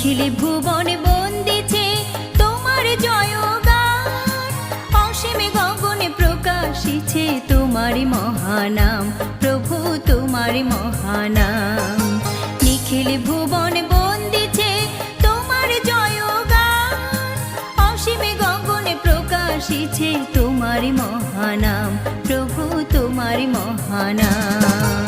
নিখিল ভুবন বন্দিছে তোমার জয়গান, অসীমে গগনে প্রকাশিছে তোমার মহানাম, প্রভু তোমার মহানাম। নিখিল ভুবন বন্দিছে তোমার জয়গান, অসীমে গগনে প্রকাশিছে তোমার মহানাম, প্রভু তোমার মহানাম।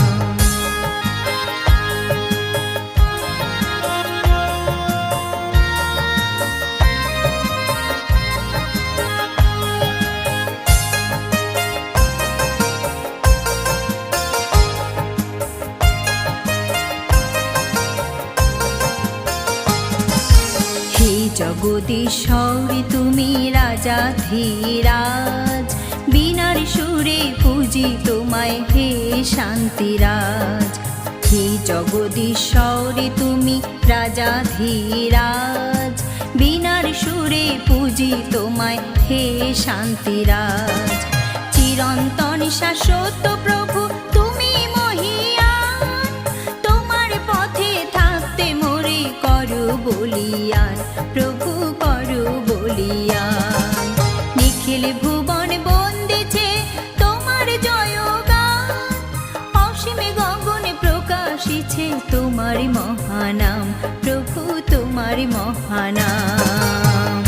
জগদীশ্বর তুমি রাজাধিরাজ, বীণার সুরে পূজি তোমায় হে শান্তিরাজ। হে জগদীশ্বর তুমি রাজাধিরাজ, বীণার সুরে পূজি তোমায় হে শান্তিরাজ। চিরন্তন শাশ্বত প্রভু তুমি মহিয়ান, তোমার পথে থাকতে মোরে করো বলিয়ান, প্রভু করো বলিয়ান। নিখিল ভুবন বন্দিছে তোমার জয়গান, অসীমে গগনে প্রকাশিছে তোমার মহানাম, প্রভু তোমার মহানাম।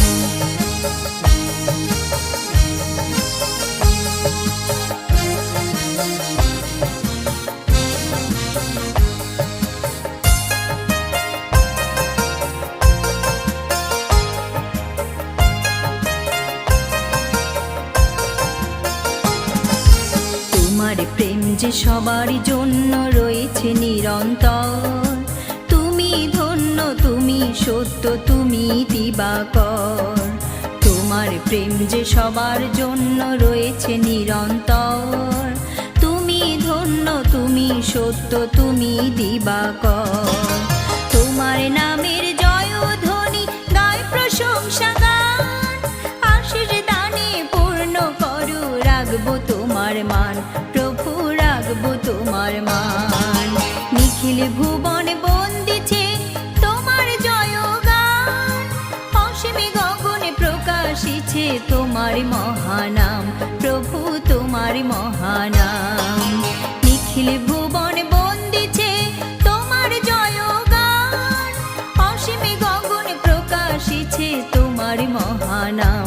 তোমার প্রেম যে সবার জন্য রয়েছে নিরন্তর, তুমি ধন্য তুমি সত্য তুমি দিবাকর। তোমার প্রেম যে সবার জন্য রয়েছে নিরন্তর, তুমি ধন্য তুমি সত্য তুমি দিবাকর। তোমার নামের জয়ধ্বনি গায় প্রশংসা গান, আশিস দানে পূর্ণ করো রাখবো তোমার মান, প্রভু রাখবো তোমার মান। নিখিল ভুবন বন্দিছে তোমার জয়গান, অসীমে গগনে প্রকাশিছে তোমার মহানাম, প্রভু তোমার মহানাম। নিখিল ভুবন বন্দিছে তোমার জয়গান, অসীমে গগনে প্রকাশিছে তোমার মহানাম,